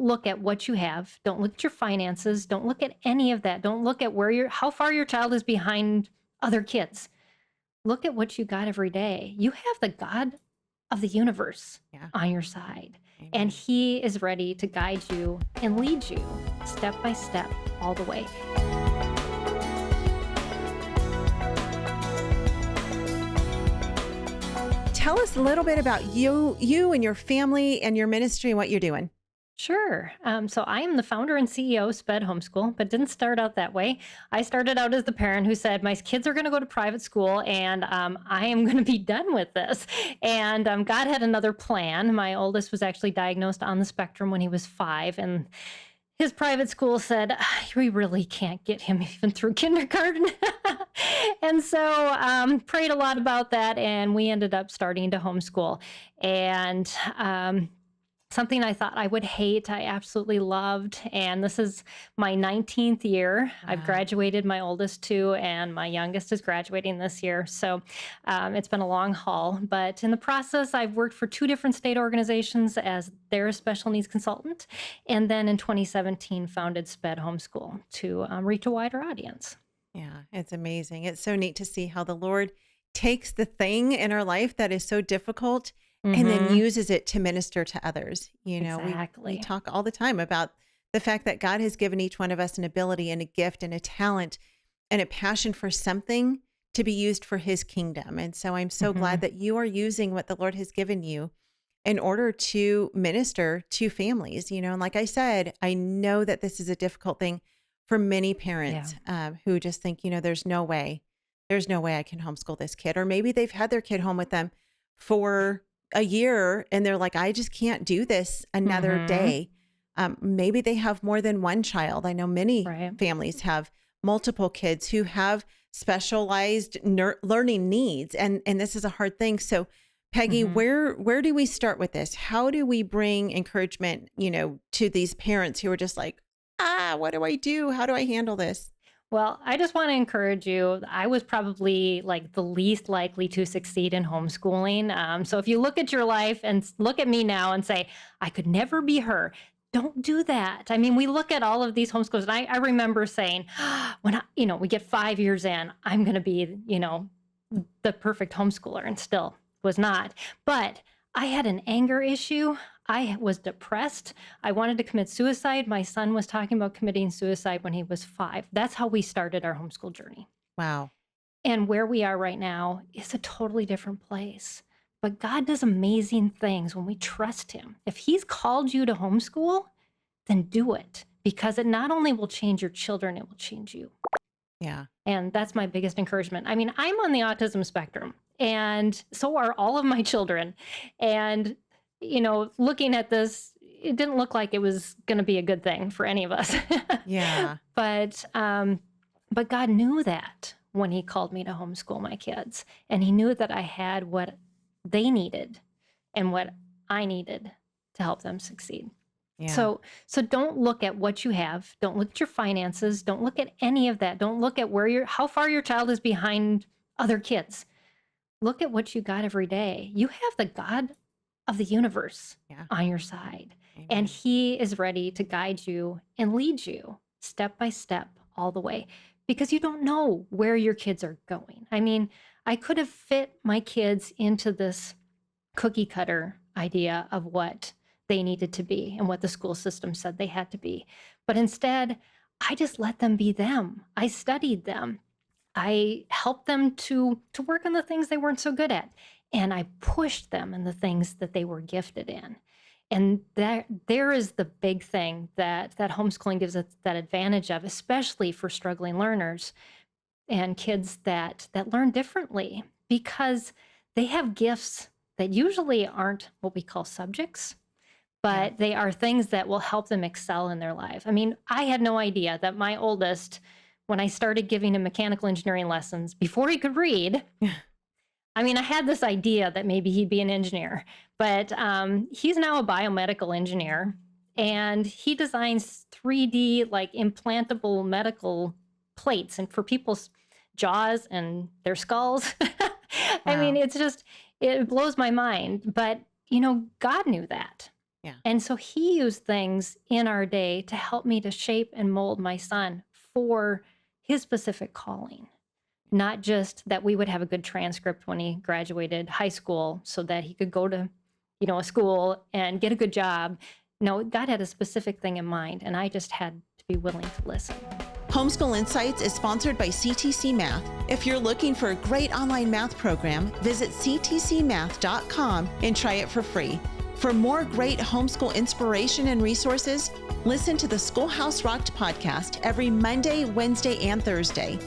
look at what you have. Don't look at your finances. Don't look at any of that. Don't look at how far your child is behind other kids. Look at what you got every day. You have the God of the universe Yeah. on your side, and Amen. he is ready to guide you and lead you step by step all the way. Tell us a little bit about you and your family and your ministry and what you're doing. Sure. So I am the founder and CEO of SPED Homeschool, but didn't start out that way. I started out as the parent who said, my kids are going to go to private school and I am going to be done with this. And God had another plan. My oldest was actually diagnosed on the spectrum when he was 5. And his private school said, we really can't get him even through kindergarten. And so prayed a lot about that. And we ended up starting to homeschool. And something I thought I would hate, I absolutely loved. And this is my 19th year. I've Wow. graduated my oldest two, and my youngest is graduating this year. So it's been a long haul. But in the process, I've worked for 2 different state organizations as their special needs consultant. And then in 2017, founded SPED Homeschool to reach a wider audience. Yeah, it's amazing. It's so neat to see how the Lord takes the thing in our life that is so difficult and then uses it to minister to others. We Exactly. talk all the time about the fact that God has given each one of us an ability and a gift and a talent and a passion for something to be used for his kingdom. And so I'm so glad that you are using what the Lord has given you in order to minister to families. And like I said, I know that this is a difficult thing for many parents who just think, there's no way I can homeschool this kid. Or maybe they've had their kid home with them for a year and they're like, I just can't do this another day. Maybe they have more than one child. I know many families have multiple kids who have specialized learning needs. And this is a hard thing. So Peggy, where do we start with this? How do we bring encouragement, to these parents who are just like, what do I do? How do I handle this? Well, I just want to encourage you. I was probably like the least likely to succeed in homeschooling. So if you look at your life and look at me now and say, I could never be her, don't do that. I mean, we look at all of these homeschoolers, and I remember saying, when we get 5 years in, I'm going to be, the perfect homeschooler, and still was not. But I had an anger issue. I was depressed. I wanted to commit suicide. My son was talking about committing suicide when he was 5. That's how we started our homeschool journey. Wow. And where we are right now is a totally different place. But God does amazing things when we trust him. If he's called you to homeschool, then do it, because it not only will change your children, it will change you. Yeah. And that's my biggest encouragement. I mean, I'm on the autism spectrum, and so are all of my children. And looking at this, it didn't look like it was going to be a good thing for any of us. Yeah. But God knew that when he called me to homeschool my kids, and he knew that I had what they needed and what I needed to help them succeed. Yeah. So don't look at what you have. Don't look at your finances. Don't look at any of that. Don't look at how far your child is behind other kids. Look at what you got every day. You have the God of the universe on your side. Amen. And he is ready to guide you and lead you step by step all the way, because you don't know where your kids are going. I mean, I could have fit my kids into this cookie cutter idea of what they needed to be and what the school system said they had to be. But instead, I just let them be them. I studied them. I helped them to work on the things they weren't so good at. And I pushed them in the things that they were gifted in. And there is the big thing that homeschooling gives us that advantage of, especially for struggling learners and kids that learn differently, because they have gifts that usually aren't what we call subjects, but they are things that will help them excel in their life. I mean, I had no idea that my oldest, when I started giving him mechanical engineering lessons before he could read, I mean, I had this idea that maybe he'd be an engineer, but he's now a biomedical engineer, and he designs 3D, like implantable medical plates and for people's jaws and their skulls. I mean, Wow. it blows my mind. But, God knew that. Yeah. And so he used things in our day to help me to shape and mold my son for his specific calling. Not just that we would have a good transcript when he graduated high school so that he could go to, a school and get a good job. No, God had a specific thing in mind, and I just had to be willing to listen. Homeschool Insights is sponsored by CTC Math. If you're looking for a great online math program, visit ctcmath.com and try it for free. For more great homeschool inspiration and resources, listen to the Schoolhouse Rocked podcast every Monday, Wednesday, and Thursday.